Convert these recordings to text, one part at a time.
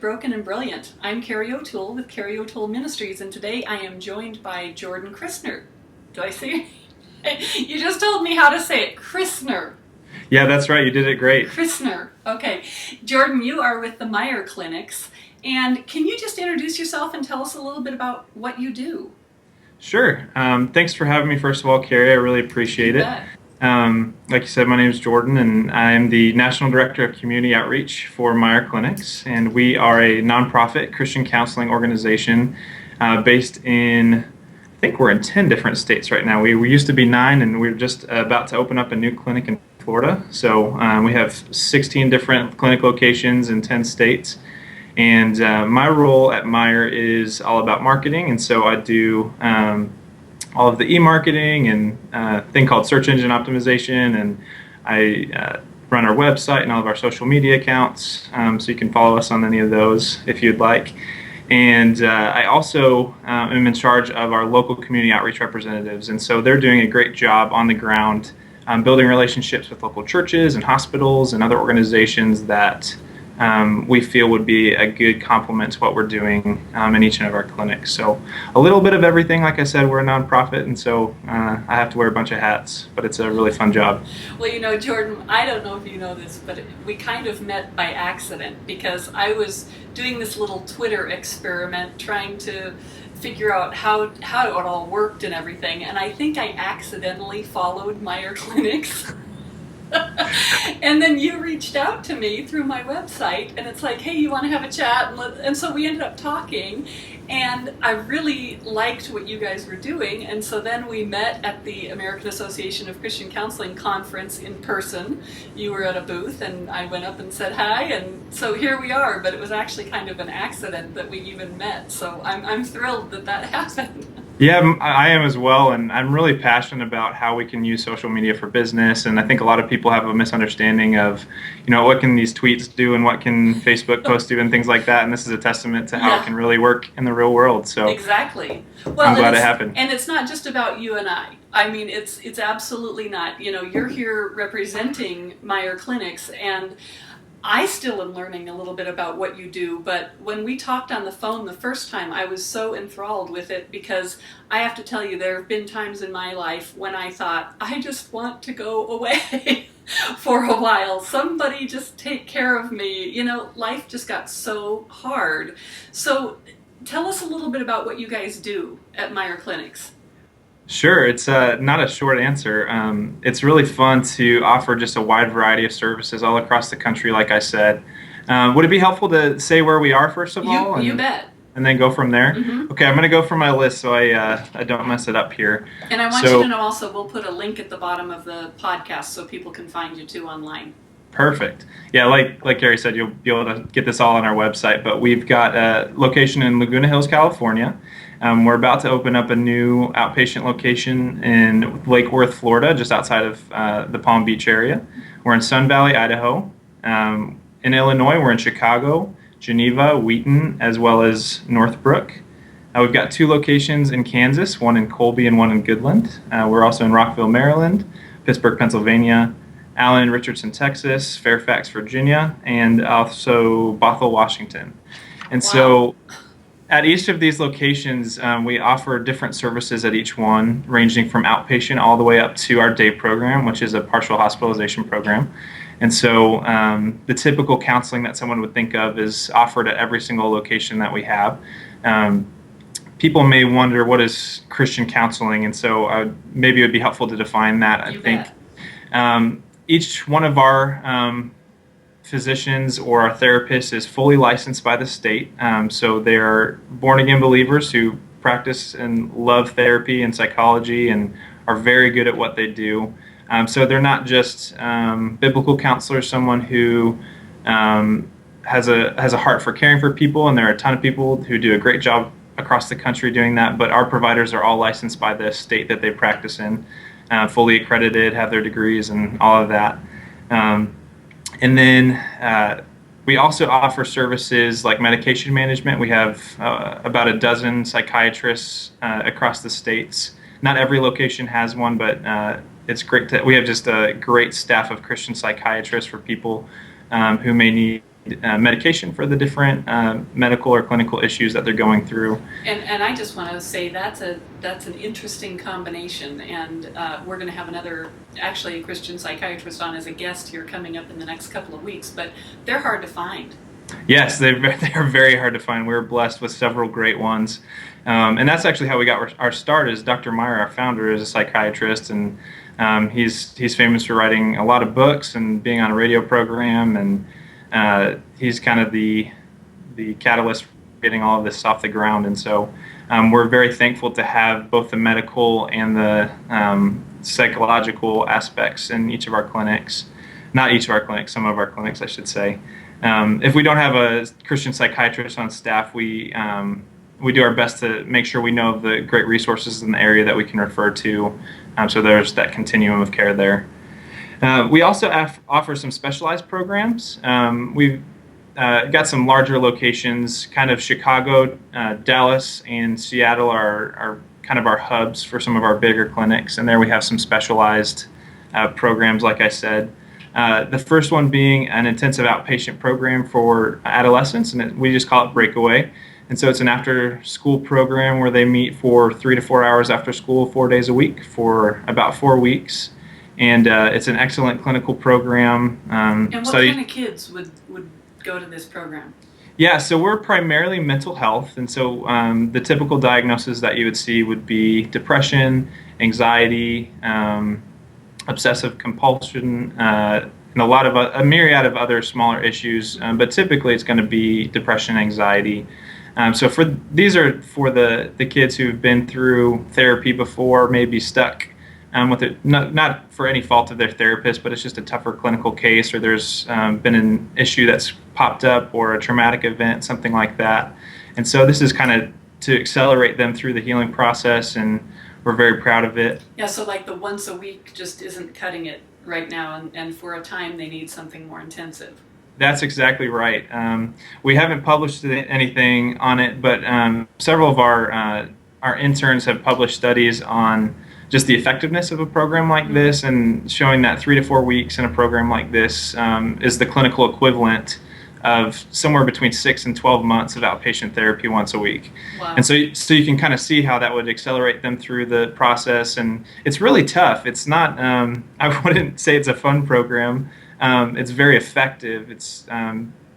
Broken and Brilliant. I'm Carrie O'Toole with Carrie O'Toole Ministries, and today I am joined by Jordan Christner. Do I say it? You just told me how to say it. Christner. Yeah, that's right. You did it great. Christner. Okay. Jordan, you are with the Meyer clinics, and can you just introduce yourself and tell us a little bit about what you do? Sure. Thanks for having me, first of all, Carrie. I really appreciate it. Like you said, my name is Jordan, and I am the National Director of Community Outreach for Meier Clinics, and we are a nonprofit Christian counseling organization based in, I think we're in 10 different states right now. We used to be 9, and we're just about to open up a new clinic in Florida. So we have 16 different clinic locations in 10 states. And my role at Meyer is all about marketing, and so I do all of the e-marketing and a thing called search engine optimization, and I run our website and all of our social media accounts, so you can follow us on any of those if you'd like. And I also am in charge of our local community outreach representatives, and so they're doing a great job on the ground building relationships with local churches and hospitals and other organizations that we feel would be a good complement to what we're doing in each one of our clinics. So a little bit of everything. Like I said, we're a nonprofit, and so I have to wear a bunch of hats, but it's a really fun job. Well, you know, Jordan, I don't know if you know this, but we kind of met by accident because I was doing this little Twitter experiment trying to figure out how it all worked and everything, and I think I accidentally followed Meyer Clinics. And then you reached out to me through my website, and it's like, hey, you want to have a chat? And so we ended up talking, and I really liked what you guys were doing, and so then we met at the American Association of Christian Counseling conference in person. You were at a booth, and I went up and said hi, and so here we are, but it was actually kind of an accident that we even met, so I'm thrilled that happened. Yeah, I am as well, and I'm really passionate about how we can use social media for business, and I think a lot of people have a misunderstanding of, what can these tweets do and what can Facebook posts do and things like that, and this is a testament to how it can really work in the real world. So exactly. Well, I'm glad it happened. And it's not just about you and I. I mean, it's absolutely not. You're here representing Meyer Clinics, and I still am learning a little bit about what you do, but when we talked on the phone the first time, I was so enthralled with it because I have to tell you, there have been times in my life when I thought, I just want to go away for a while. Somebody just take care of me. Life just got so hard. So tell us a little bit about what you guys do at Meyer Clinics. Sure, it's not a short answer. It's really fun to offer just a wide variety of services all across the country, like I said. Would it be helpful to say where we are, first of all? You bet. And then go from there? Mm-hmm. Okay, I'm going to go from my list so I don't mess it up here. And I want you to know also, we'll put a link at the bottom of the podcast so people can find you too online. Perfect. Yeah, like Gary said, you'll be able to get this all on our website, but we've got a location in Laguna Hills, California. We're about to open up a new outpatient location in Lake Worth, Florida, just outside of the Palm Beach area. We're in Sun Valley, Idaho. In Illinois, we're in Chicago, Geneva, Wheaton, as well as Northbrook. We've got 2 locations in Kansas, one in Colby and one in Goodland. We're also in Rockville, Maryland, Pittsburgh, Pennsylvania, Allen and Richardson, Texas, Fairfax, Virginia, and also Bothell, Washington. And so at each of these locations, we offer different services at each one, ranging from outpatient all the way up to our day program, which is a partial hospitalization program. And so the typical counseling that someone would think of is offered at every single location that we have. People may wonder, what is Christian counseling? And so maybe it would be helpful to define that. I think each one of our physicians or our therapists is fully licensed by the state. So they are born-again believers who practice and love therapy and psychology and are very good at what they do. So they're not just biblical counselors, someone who has a heart for caring for people, and there are a ton of people who do a great job across the country doing that, but our providers are all licensed by the state that they practice in, fully accredited, have their degrees and all of that. And then we also offer services like medication management. We have about a dozen psychiatrists across the states. Not every location has one, but we have just a great staff of Christian psychiatrists for people who may need medication for the different medical or clinical issues that they're going through. And I just want to say that's an interesting combination, and we're going to have actually a Christian psychiatrist on as a guest here coming up in the next couple of weeks, but they're hard to find. Yes, they're very hard to find. We're blessed with several great ones. And that's actually how we got our start. Is Dr. Meyer, our founder, is a psychiatrist, and he's famous for writing a lot of books and being on a radio program, and he's kind of the catalyst for getting all of this off the ground. And so we're very thankful to have both the medical and the psychological aspects in each of our clinics. Not each of our clinics, some of our clinics, I should say. If we don't have a Christian psychiatrist on staff, we do our best to make sure we know of the great resources in the area that we can refer to. So there's that continuum of care there. We also offer some specialized programs. We've got some larger locations, kind of Chicago, Dallas, and Seattle are kind of our hubs for some of our bigger clinics. And there we have some specialized programs, like I said. The first one being an intensive outpatient program for adolescents, and we just call it Breakaway. And so it's an after-school program where they meet for 3 to 4 hours after school, 4 days a week for about 4 weeks. And it's an excellent clinical program. And what kind of kids would go to this program? Yeah, so we're primarily mental health. And so the typical diagnosis that you would see would be depression, anxiety, obsessive compulsion, and a myriad of other smaller issues. But typically it's going to be depression, anxiety. So these are for the kids who've been through therapy before, maybe stuck with it, not for any fault of their therapist, but it's just a tougher clinical case, or there's been an issue that's popped up, or a traumatic event, something like that. And so this is kind of to accelerate them through the healing process, and we're very proud of it. Yeah, so like the once a week just isn't cutting it right now, and for a time they need something more intensive. That's exactly right. We haven't published anything on it, but several of our interns have published studies on just the effectiveness of a program like this, and showing that 3 to 4 weeks in a program like this is the clinical equivalent of somewhere between 6 and 12 months of outpatient therapy once a week. Wow. And so you can kind of see how that would accelerate them through the process. And it's really tough. It's not, I wouldn't say it's a fun program. It's very effective. It's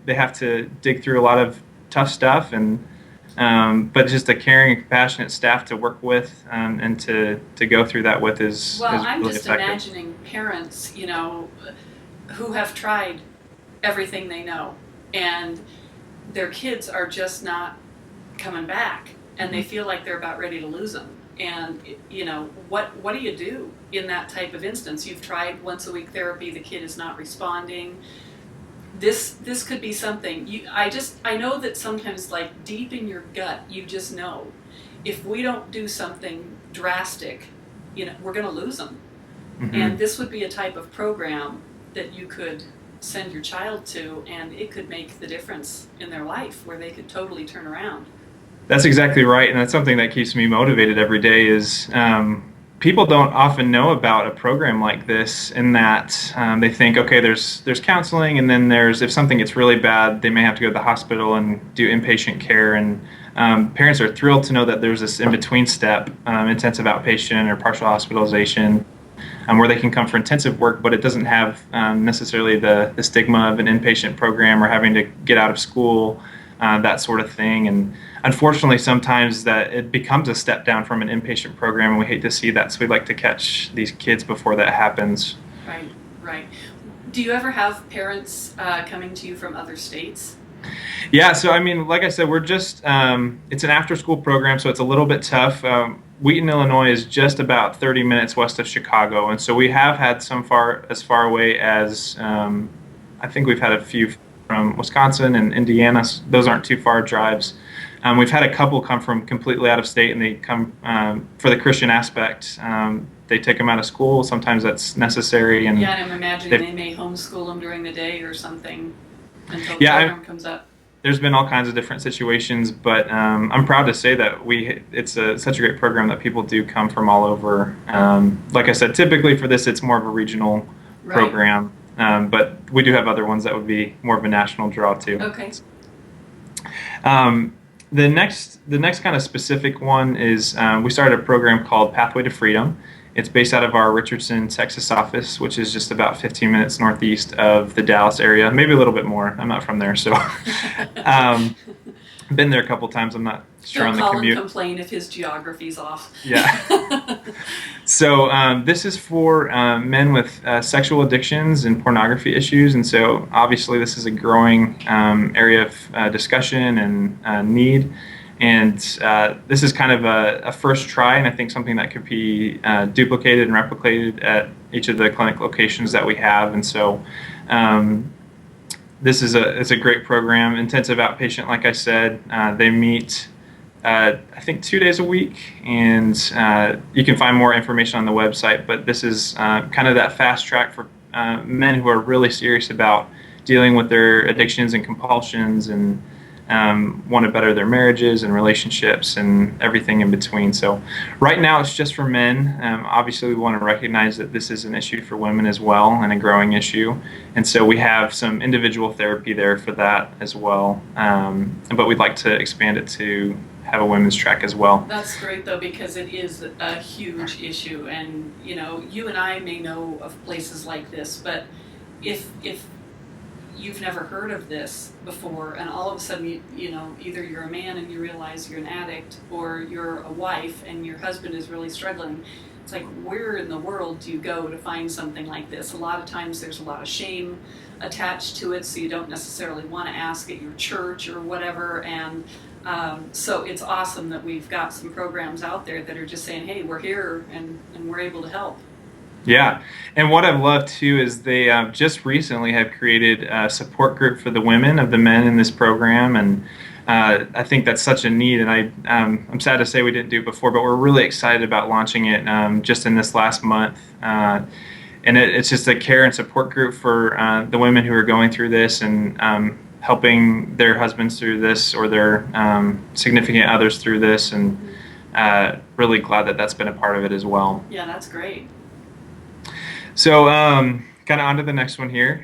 they have to dig through a lot of tough stuff, but just a caring and compassionate staff to work with and to go through that with is I'm really just effective. Imagining parents, who have tried everything they know, and their kids are just not coming back, and they feel like they're about ready to lose them. And what do you do in that type of instance? You've tried once a week therapy, the kid is not responding. This could be something. I know that sometimes, like deep in your gut, you just know if we don't do something drastic, we're going to lose them. Mm-hmm. And this would be a type of program that you could send your child to, and it could make the difference in their life, where they could totally turn around. That's exactly right, and that's something that keeps me motivated every day. Is people don't often know about a program like this, in that they think, okay, there's counseling, and then if something gets really bad, they may have to go to the hospital and do inpatient care. And parents are thrilled to know that there's this in-between step, intensive outpatient or partial hospitalization, where they can come for intensive work, but it doesn't have necessarily the stigma of an inpatient program or having to get out of school, that sort of thing. And unfortunately, sometimes that it becomes a step down from an inpatient program, and we hate to see that, so we'd like to catch these kids before that happens. Right. Do you ever have parents coming to you from other states? Yeah, so I mean, like I said, we're just, it's an after-school program, so it's a little bit tough. Wheaton, Illinois is just about 30 minutes west of Chicago, and so we have had as far away as, I think we've had a few from Wisconsin and Indiana. Those aren't too far drives. We've had a couple come from completely out of state, and they come for the Christian aspect. They take them out of school. Sometimes that's necessary. And I'm imagining they may homeschool them during the day or something until the program comes up. There's been all kinds of different situations, but I'm proud to say that it's such a great program that people do come from all over. Like I said, typically for this, it's more of a regional program. But we do have other ones that would be more of a national draw too. Okay. The next kind of specific one is we started a program called Pathway to Freedom. It's based out of our Richardson, Texas office, which is just about 15 minutes northeast of the Dallas area, maybe a little bit more. I'm not from there, so been there a couple times. I'm not sure on the commute. Don't call and complain if his geography's off. Yeah. So this is for men with sexual addictions and pornography issues, and so obviously this is a growing area of discussion and need. And this is kind of a first try, and I think something that could be duplicated and replicated at each of the clinic locations that we have. And so this is it's a great program, intensive outpatient. Like I said, they meet I think 2 days a week, and you can find more information on the website. But this is kind of that fast track for men who are really serious about dealing with their addictions and compulsions and want to better their marriages and relationships and everything in between. So right now it's just for men. Obviously we want to recognize that this is an issue for women as well, and a growing issue. And so we have some individual therapy there for that as well. But we'd like to expand it to have a women's track as well. That's great though, because it is a huge issue, and you and I may know of places like this, but if you've never heard of this before, and all of a sudden, either you're a man and you realize you're an addict, or you're a wife and your husband is really struggling. It's like, where in the world do you go to find something like this? A lot of times there's a lot of shame attached to it, so you don't necessarily want to ask at your church or whatever. And so it's awesome that we've got some programs out there that are just saying, hey, we're here and we're able to help. Yeah, and what I've loved too is they just recently have created a support group for the women of the men in this program, and I think that's such a need. And I'm sad to say we didn't do it before, but we're really excited about launching it just in this last month. And it's just a care and support group for the women who are going through this and helping their husbands through this, or their significant others through this, and really glad that that's been a part of it as well. Yeah, that's great. So kind of on to the next one here.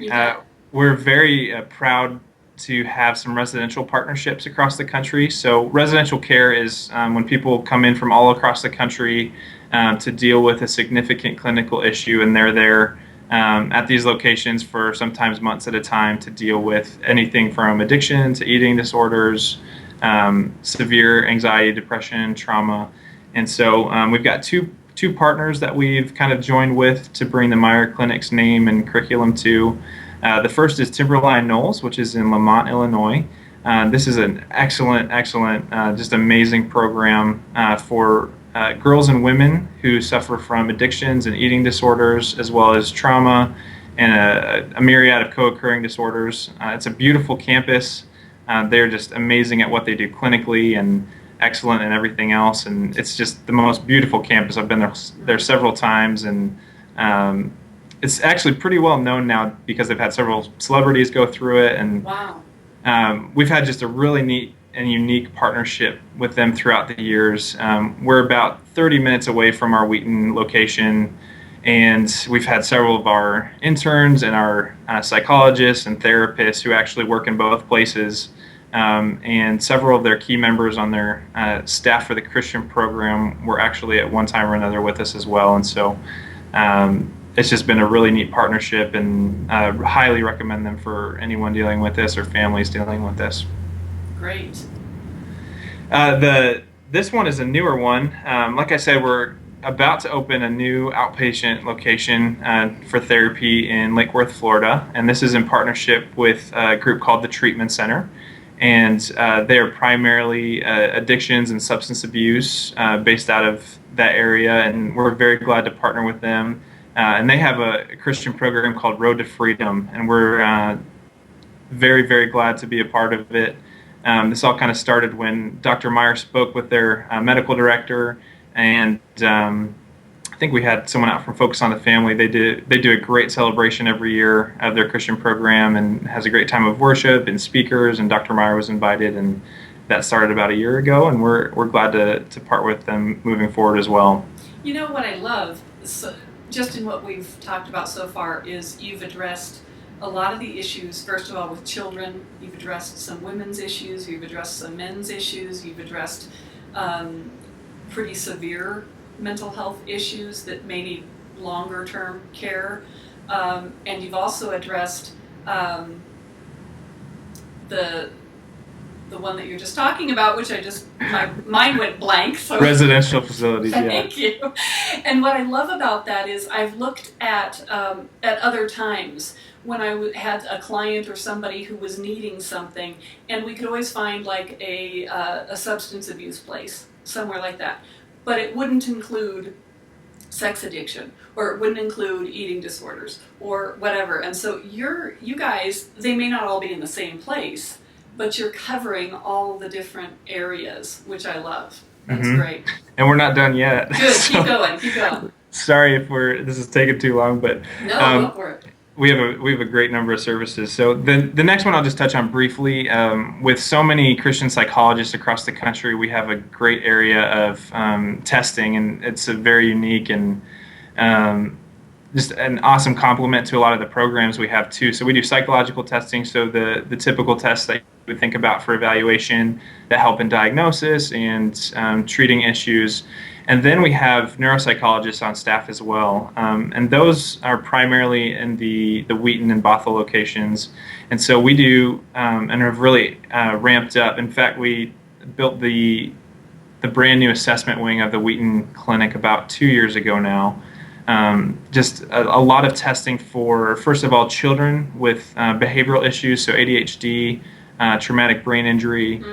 We're very proud to have some residential partnerships across the country. So residential care is when people come in from all across the country to deal with a significant clinical issue, and they're there at these locations for sometimes months at a time to deal with anything from addiction to eating disorders, severe anxiety, depression, trauma. And so we've got two partners that we've kind of joined with to bring the Meyer Clinic's name and curriculum to. The first is Timberline Knolls, which is in Lamont, Illinois. This is an excellent, just amazing program for girls and women who suffer from addictions and eating disorders, as well as trauma and a myriad of co-occurring disorders. It's a beautiful campus. They're just amazing at what they do clinically and excellent in everything else, and it's just the most beautiful campus. I've been there several times, and it's actually pretty well known now because they've had several celebrities go through it, and wow. We've had just a really neat and unique partnership with them throughout the years. We're about 30 minutes away from our Wheaton location, and we've had several of our interns and our psychologists and therapists who actually work in both places. And several of their key members on their staff for the Christian program were actually at one time or another with us as well. And so it's just been a really neat partnership, and I highly recommend them for anyone dealing with this or families dealing with this. Great. This one is a newer one. Like I said, we're about to open a new outpatient location for therapy in Lake Worth, Florida. And this is in partnership with a group called the Treatment Center. And they are primarily addictions and substance abuse based out of that area, and we're very glad to partner with them. And they have a Christian program called Road to Freedom, and we're very, very glad to be a part of it. This all kind of started when Dr. Meier spoke with their medical director, and I think we had someone out from Focus on the Family. They do a great celebration every year of their Christian program, and has a great time of worship and speakers, and Dr. Meier was invited, and that started about a year ago, and we're glad to part with them moving forward as well. You know what I love? So just in what we've talked about so far is you've addressed a lot of the issues, first of all, with children. You've addressed some women's issues, you've addressed some men's issues, you've addressed pretty severe mental health issues that may need longer term care. And you've also addressed the one that you're just talking about, which my mind went blank. So residential facilities. Thank you. And what I love about that is I've looked at other times when I had a client or somebody who was needing something, and we could always find like a substance abuse place, somewhere like that. But it wouldn't include sex addiction, or it wouldn't include eating disorders, or whatever. And so you guys, they may not all be in the same place, but you're covering all the different areas, which I love. That's great. And we're not done yet. Good, keep going. Sorry if this is taking too long, but no, go for it. We have a great number of services. So the next one I'll just touch on briefly. With so many Christian psychologists across the country, we have a great area of testing, and it's a very unique and just an awesome complement to a lot of the programs we have too. So we do psychological testing, so the typical tests that you would think about for evaluation that help in diagnosis and treating issues. And then we have neuropsychologists on staff as well. And those are primarily in the Wheaton and Bothell locations. And so we do and have really ramped up. In fact, we built the brand new assessment wing of the Wheaton Clinic about 2 years ago now. Just a lot of testing for, first of all, children with behavioral issues, so ADHD, traumatic brain injury,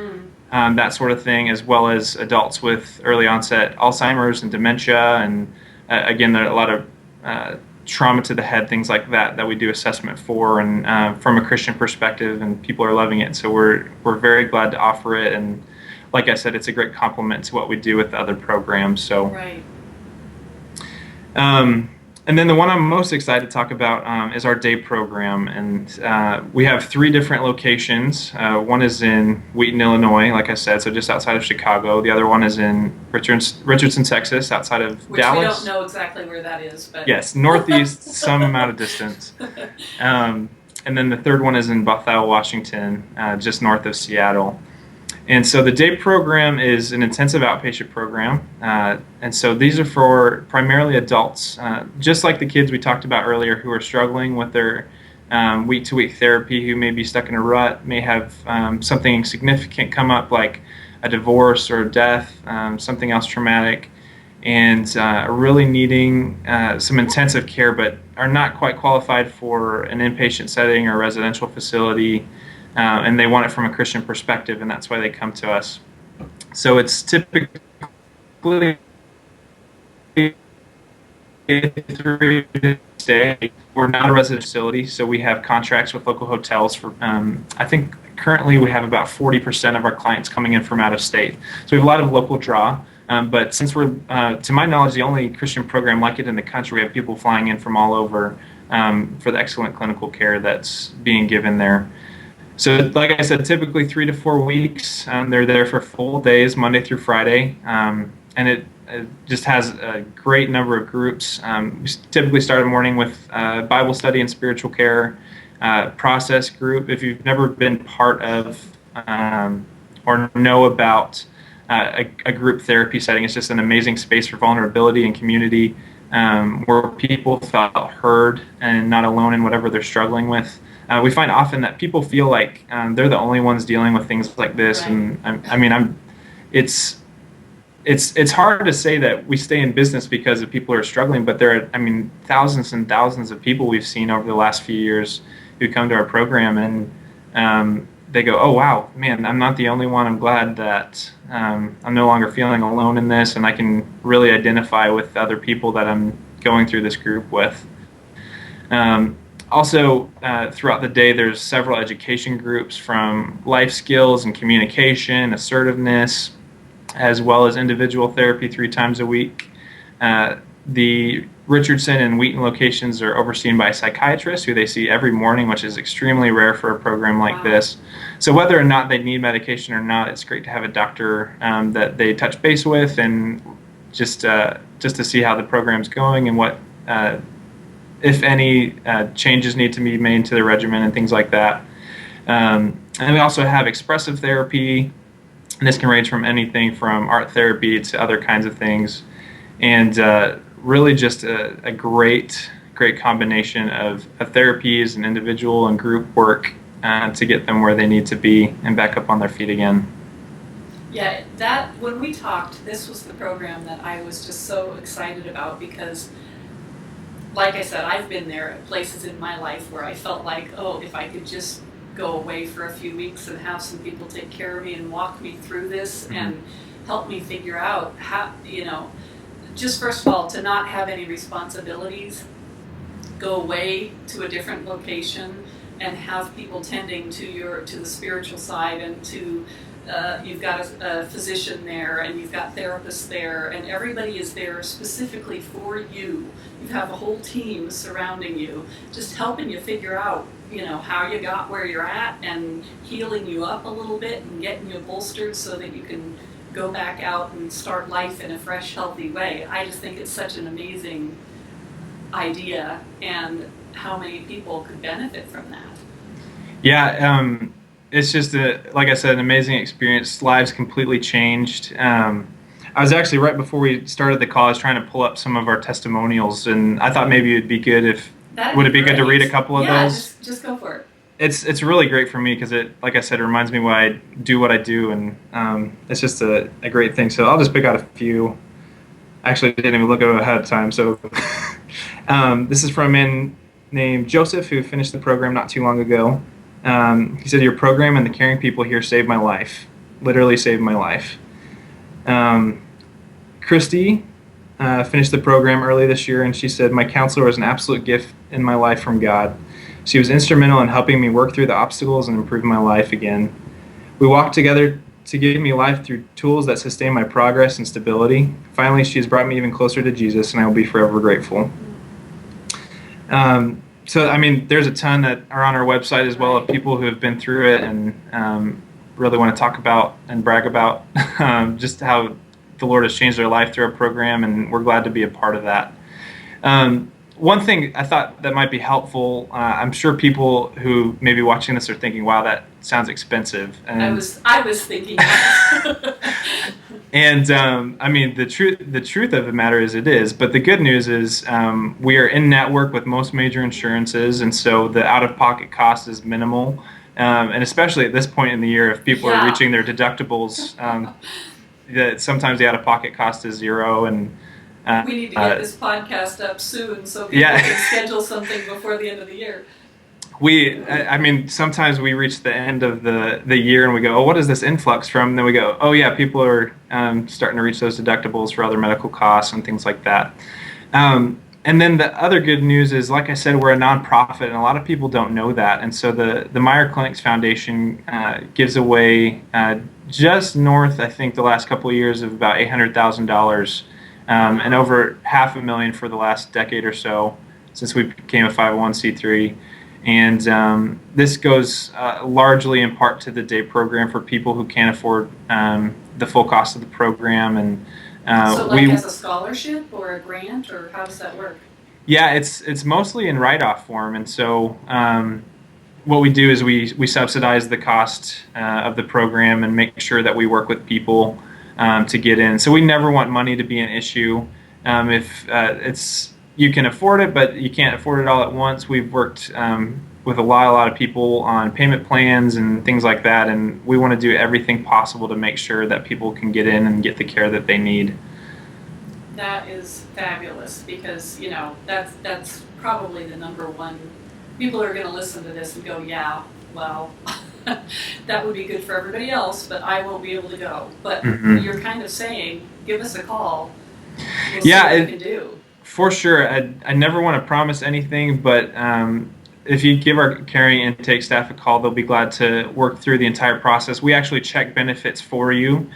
that sort of thing, as well as adults with early onset Alzheimer's and dementia, and again, there are a lot of trauma to the head, things like that we do assessment for, and from a Christian perspective, and people are loving it. So we're very glad to offer it, and like I said, it's a great complement to what we do with the other programs. So. Right. And then the one I'm most excited to talk about is our day program, and we have 3 different locations. One is in Wheaton, Illinois, like I said, so just outside of Chicago. The other one is in Richardson, Texas, outside of Dallas. We don't know exactly where that is, but yes, northeast, some amount of distance. And then the third one is in Bothell, Washington, just north of Seattle. And so the day program is an intensive outpatient program, and so these are for primarily adults, just like the kids we talked about earlier who are struggling with their week-to-week therapy, who may be stuck in a rut, may have something significant come up like a divorce or death, something else traumatic, and are really needing some intensive care but are not quite qualified for an inpatient setting or residential facility. And they want it from a Christian perspective, and that's why they come to us. So it's typically 3 stay. We're not a resident facility, so we have contracts with local hotels for. I think currently we have about 40% of our clients coming in from out of state. So we have a lot of local draw. But since we're, to my knowledge, the only Christian program like it in the country, we have people flying in from all over for the excellent clinical care that's being given there. So like I said, typically 3 to 4 weeks. They're there for full days, Monday through Friday. And it just has a great number of groups. We typically start a morning with Bible study and spiritual care, process group. If you've never been part of or know about a group therapy setting, it's just an amazing space for vulnerability and community, where people felt heard and not alone in whatever they're struggling with. We find often that people feel like they're the only ones dealing with things like this, right. And it's hard to say that we stay in business because of people who are struggling, but there are thousands and thousands of people we've seen over the last few years who come to our program, and they go, oh wow, man, I'm not the only one. I'm glad that I'm no longer feeling alone in this, and I can really identify with other people that I'm going through this group with. Also, throughout the day, there's several education groups from life skills and communication, assertiveness, as well as individual therapy 3 times a week. The Richardson and Wheaton locations are overseen by psychiatrists who they see every morning, which is extremely rare for a program like this. So whether or not they need medication or not, it's great to have a doctor that they touch base with, and just to see how the program's going and what if any changes need to be made to the regimen and things like that. And we also have expressive therapy, and this can range from anything from art therapy to other kinds of things, and really just a great combination of therapies and individual and group work to get them where they need to be and back up on their feet again. Yeah, when we talked, this was the program that I was just so excited about because, like I said, I've been there at places in my life where I felt like, oh, if I could just go away for a few weeks and have some people take care of me and walk me through this and help me figure out how, just first of all, to not have any responsibilities, go away to a different location and have people tending to the spiritual side and to you've got a physician there and you've got therapists there and everybody is there specifically for you. You have a whole team surrounding you, just helping you figure out, how you got where you're at and healing you up a little bit and getting you bolstered so that you can go back out and start life in a fresh, healthy way. I just think it's such an amazing idea and how many people could benefit from that. Yeah, it's just, like I said, an amazing experience. Lives completely changed. I was actually, right before we started the call, I was trying to pull up some of our testimonials, and I thought maybe it'd be good would it be good to read a couple of those? Yeah, just go for it. It's really great for me because it, like I said, it reminds me why I do what I do, and it's just a great thing. So I'll just pick out a few. Actually, I didn't even look at it ahead of time. So this is from a man named Joseph who finished the program not too long ago. He said, "Your program and the caring people here saved my life. Literally saved my life." Christy finished the program early this year, and she said, "My counselor was an absolute gift in my life from God. She was instrumental in helping me work through the obstacles and improve my life again. We walked together to give me life through tools that sustain my progress and stability. Finally, she has brought me even closer to Jesus, and I will be forever grateful." So, I mean, there's a ton that are on our website as well of people who have been through it and really want to talk about and brag about just how the Lord has changed their life through our program, and we're glad to be a part of that. One thing I thought that might be helpful, I'm sure people who may be watching this are thinking, wow, that sounds expensive. And I was thinking that. And I mean, the truth of the matter is it is, but the good news is we are in network with most major insurances, and so the out-of-pocket cost is minimal. And especially at this point in the year, if people are reaching their deductibles, that sometimes the out-of-pocket cost is zero. And we need to get this podcast up soon so people can schedule something before the end of the year. I mean, sometimes we reach the end of the year and we go, oh, what is this influx from? And then we go, oh yeah, people are starting to reach those deductibles for other medical costs and things like that. And then the other good news is, like I said, we're a nonprofit, and a lot of people don't know that. And so the Meyer Clinics Foundation gives away just north, I think, the last couple of years of about $800,000, and over $500,000 for the last decade or so since we became a 501c3. And this goes largely in part to the day program for people who can't afford the full cost of the program. And so like as a scholarship or a grant, or how does that work? Yeah, it's mostly in write-off form. And so what we do is we subsidize the cost of the program and make sure that we work with people to get in. So we never want money to be an issue. If you can afford it, but you can't afford it all at once. We've worked with a lot of people on payment plans and things like that, and we want to do everything possible to make sure that people can get in and get the care that they need. That is fabulous, because that's probably the number one. People are going to listen to this and go, yeah, well, that would be good for everybody else, but I won't be able to go. But you're kind of saying, give us a call. We'll see what we can do. For sure. I never want to promise anything, but if you give our caring intake staff a call, they'll be glad to work through the entire process. We actually check benefits for you,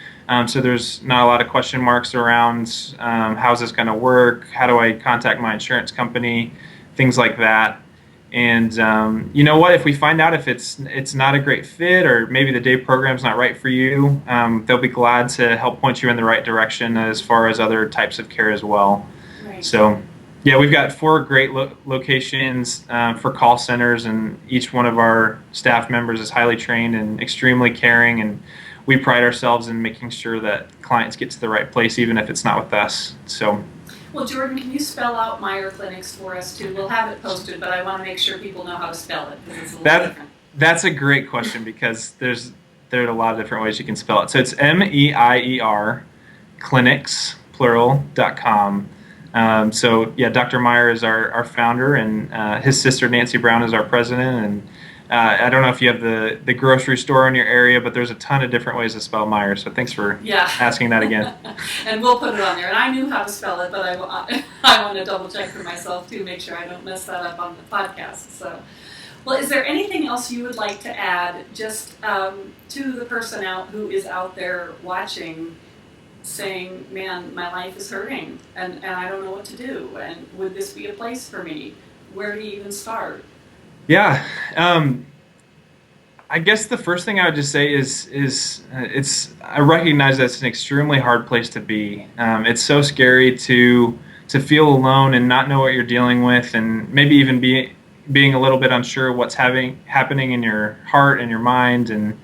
so there's not a lot of question marks around how's this going to work, how do I contact my insurance company, things like that. And you know what? If we find out if it's not a great fit, or maybe the day program's not right for you, they'll be glad to help point you in the right direction as far as other types of care as well. Right. So, Yeah, we've got 4 great locations for call centers, and each one of our staff members is highly trained and extremely caring. And we pride ourselves in making sure that clients get to the right place, even if it's not with us. So, Well, Jordan, can you spell out Meyer Clinics for us too? We'll have it posted, but I want to make sure people know how to spell it because it's a little different. That's a great question because there are a lot of different ways you can spell it. So it's Meier clinics plural.com. So yeah, Dr. Meyer is our founder, and his sister Nancy Brown is our president. And I don't know if you have the grocery store in your area, but there's a ton of different ways to spell Meyer. So thanks for asking that again. And we'll put it on there. And I knew how to spell it, but I want to double check for myself too, make sure I don't mess that up on the podcast. So, well, is there anything else you would like to add, just to the person who is out there watching, saying, man, my life is hurting and I don't know what to do, and would this be a place for me? Where do you even start? Yeah, I guess the first thing I would just say is I recognize that it's an extremely hard place to be. It's so scary to feel alone and not know what you're dealing with, and maybe even being a little bit unsure of what's happening in your heart and your mind, and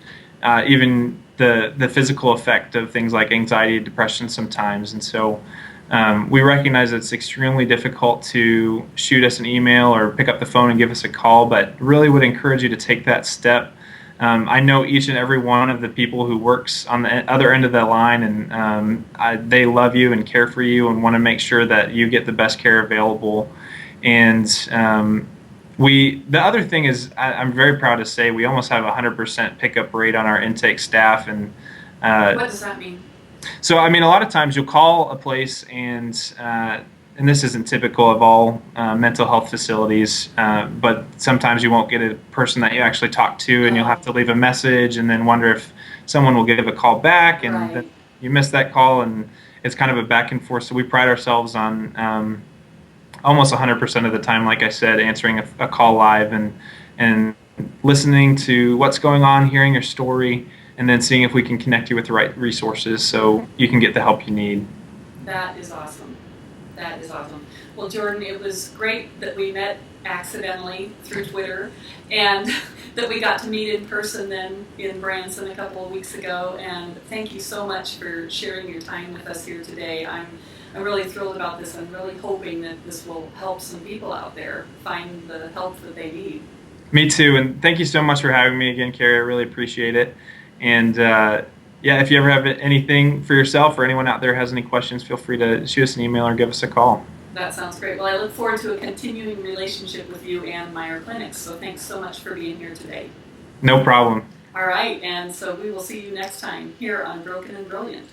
even the physical effect of things like anxiety, depression sometimes. And so we recognize it's extremely difficult to shoot us an email or pick up the phone and give us a call, but really would encourage you to take that step. I know each and every one of the people who works on the other end of the line, and they love you and care for you and want to make sure that you get the best care available. And the other thing is, I'm very proud to say we almost have a 100% pickup rate on our intake staff. And what does that mean? So, I mean, a lot of times you'll call a place, and this isn't typical of all mental health facilities, but sometimes you won't get a person that you actually talk to, and you'll have to leave a message and then wonder if someone will give a call back, and then you miss that call, and it's kind of a back and forth. So we pride ourselves on almost 100% of the time, like I said, answering a call live and listening to what's going on, hearing your story, and then seeing if we can connect you with the right resources so you can get the help you need. That is awesome. That is awesome. Well, Jordan, it was great that we met accidentally through Twitter, and that we got to meet in person then in Branson a couple of weeks ago. And thank you so much for sharing your time with us here today. I'm really thrilled about this. I'm really hoping that this will help some people out there find the help that they need. Me too, and thank you so much for having me again, Carrie. I really appreciate it. And yeah, if you ever have anything for yourself or anyone out there has any questions, feel free to shoot us an email or give us a call. That sounds great. Well, I look forward to a continuing relationship with you and Meyer Clinics. So thanks so much for being here today. No problem. All right, and so we will see you next time here on Broken and Brilliant.